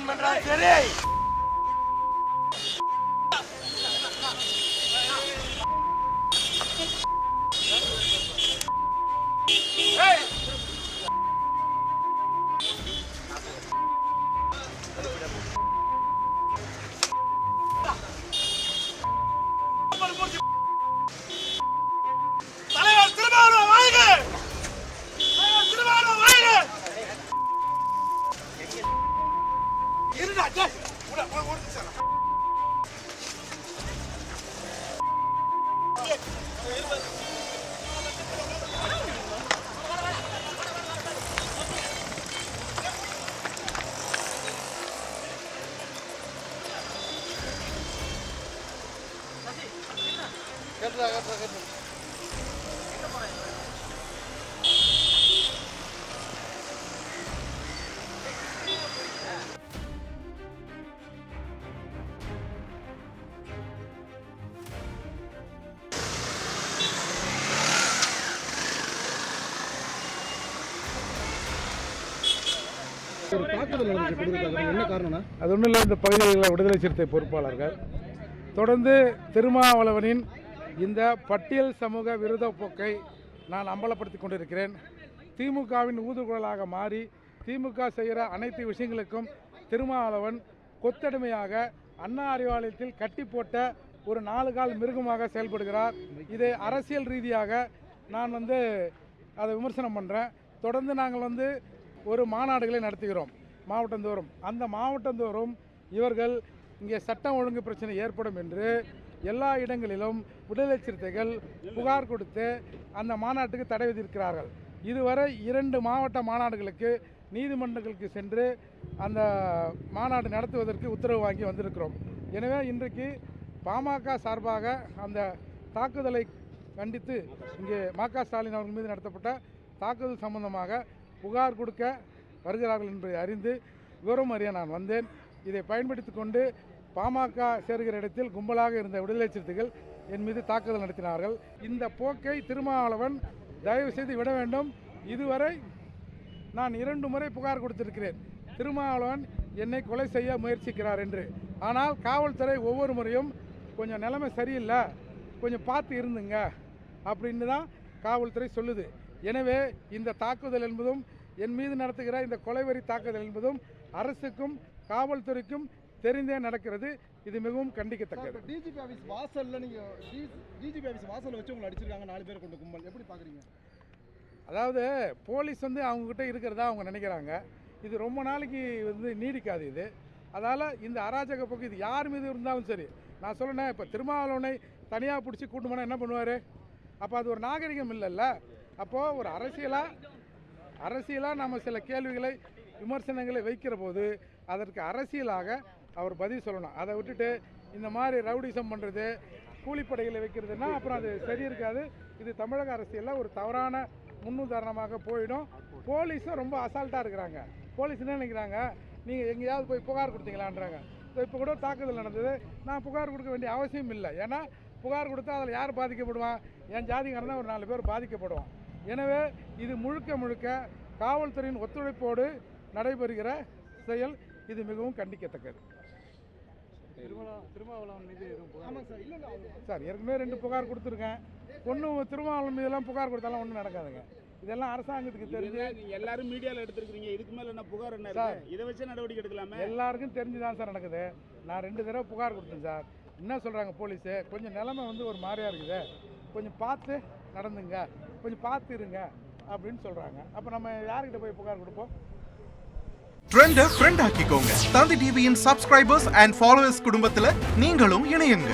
Open பண்றா சரி. அது ஒன்றும் இல்லை, இந்த பகுதிகளில் விடுதலை சிறுத்தை பொறுப்பாளர்கள் தொடர்ந்து திருமாவளவனின் இந்த பட்டியல் சமூக விரோத போக்கை நான் அம்பலப்படுத்தி கொண்டிருக்கிறேன். திமுகவின் ஊதுகுழலாக மாறி திமுக செய்கிற அனைத்து விஷயங்களுக்கும் திருமாவளவன் கொத்தடிமையாக அண்ணா அறிவாலயத்தில் கட்டி போட்ட ஒரு 4 கால் மிருகமாக செயல்படுகிறார். இதை அரசியல் ரீதியாக நான் அதை விமர்சனம் பண்ணுறேன். தொடர்ந்து நாங்கள் ஒரு மாநாடுகளை நடத்துகிறோம் மாவட்டந்தோறும். அந்த மாவட்டந்தோறும் இவர்கள் இங்கே சட்டம் ஒழுங்கு பிரச்சனை ஏற்படும் என்று எல்லா இடங்களிலும் விடுதலை சிறுத்தைகள் புகார் கொடுத்து அந்த மாநாட்டுக்கு தடை விதிக்கிறார்கள். இதுவரை 2 மாவட்ட மாநாடுகளுக்கு நீதிமன்றங்களுக்கு சென்று அந்த மாநாடு நடத்துவதற்கு உத்தரவு வாங்கி வந்திருக்கிறோம். எனவே இன்றைக்கு பாமக சார்பாக அந்த தாக்குதலை கண்டித்து இங்கே ம.க. ஸ்டாலின் அவர்கள் மீது நடத்தப்பட்ட தாக்குதல் சம்பந்தமாக புகார் கொடுக்க வருகிறார்கள் என்பதை அறிந்து விவரம் அறிய நான் வந்தேன். இதை பயன்படுத்தி கொண்டு பாமக சேர்கிற இடத்தில் கும்பலாக இருந்த விடுதலை சிறுத்தைகள் என் மீது தாக்குதல் நடத்தினார்கள். இந்த போக்கை திருமாவளவன் தயவு செய்து விட வேண்டும். இதுவரை நான் 2 முறை புகார் கொடுத்திருக்கிறேன், திருமாவளவன் என்னை கொலை செய்ய முயற்சிக்கிறார் என்று. ஆனால் காவல்துறை ஒவ்வொரு முறையும் கொஞ்சம் நிலைமை சரியில்லை, கொஞ்சம் பார்த்து இருந்துங்க அப்படின்னு தான் காவல்துறை சொல்லுது. எனவே இந்த தாக்குதல் என்பதும் என் மீது நடத்துகிற இந்த கொலைவெறி தாக்குதல் என்பதும் அரசுக்கும் காவல்துறைக்கும் தெரிந்தே நடக்கிறது. இது மிகவும் கண்டிக்கத்தக்கது. டிஜிபி ஆஃபீஸ் வாசல்ல டிஜிபி ஆஃபீஸ் வாசல்ல வச்சு உங்களை அடிச்சிருக்காங்க 4 பேர் கொண்ட கும்பல், எப்படி பார்க்குறீங்க? அதாவது போலீஸ் அவங்ககிட்ட இருக்கிறதா அவங்க நினைக்கிறாங்க. இது ரொம்ப நாளைக்கு நீடிக்காது இது. அதால் இந்த அராஜக போக்கு இது யார் மீது இருந்தாலும் சரி, நான் சொல்லுனேன், இப்போ திருமாவளவனை தனியாக பிடிச்சி கூட்டு போனால் என்ன பண்ணுவார்? அப்போ அது ஒரு நாகரிகம் இல்லைல்ல. அப்போது ஒரு அரசியலாக நம்ம சில கேள்விகளை விமர்சனங்களை வைக்கிற போது அதற்கு அரசியலாக அவர் பதில் சொல்லணும். அதை விட்டுட்டு இந்த மாதிரி ரவுடிசம் பண்ணுறது, கூலிப்படைகளை வைக்கிறதுனா அப்புறம் அது சரி இருக்காது. இது தமிழக அரசியலில் ஒரு தவறான முன்னுதாரணமாக போயிடும். போலீஸும் ரொம்ப அசால்ட்டாக இருக்கிறாங்க. போலீஸ் என்ன நினைக்கிறாங்க, நீங்கள் எங்கேயாவது போய் புகார் கொடுத்தீங்களான்றாங்க. இப்போ கூட தாக்குதல் நடந்தது, நான் புகார் கொடுக்க வேண்டிய அவசியம் இல்லை. ஏன்னா புகார் கொடுத்தா அதில் யார் பாதிக்கப்படுவான்? என் ஜாதிக்காரன் தான் ஒரு 4 பேர் பாதிக்கப்படுவான். எனவே இது முழுக்க காவல்துறையின் ஒத்துழைப்போடு நடைபெறுகிற செயல். இது மிகவும் கண்டிக்கத்தக்கது. திருமாவளவன் மீது சார் ஏற்கனவே 2 புகார் கொடுத்துருக்கேன். ஒன்றும் திருமாவளவன் மீதெல்லாம் புகார் கொடுத்தாலும் ஒன்றும் நடக்காதுங்க. இதெல்லாம் அரசாங்கத்துக்கு தெரிஞ்சு எல்லாரும் மீடியாவில் எடுத்துருக்கீங்க. இதுக்கு மேலே என்ன புகார் என்ன சார்? இதை வச்சு நடவடிக்கை எடுக்கலாமே. எல்லாருக்கும் தெரிஞ்சுதான் சார் நடக்குது. நான் 2 தடவை புகார் கொடுத்தேன் சார். என்ன சொல்கிறாங்க போலீஸு, கொஞ்சம் நிலைமை ஒரு மாதிரியாக இருக்குது, கொஞ்சம் பார்த்து நடந்துங்க, கொஞ்சம் பார்த்து இருங்க அப்படின்னு சொல்கிறாங்க. அப்போ நம்ம யார்கிட்ட போய் புகார் கொடுப்போம்? ட்ரெண்டை ஃப்ரெண்ட் ஆக்கிக்கோங்க. தந்தி டிவியின் சப்ஸ்கிரைபர்ஸ் அண்ட் ஃபாலோவர்ஸ் குடும்பத்தில் நீங்களும் இணையுங்க.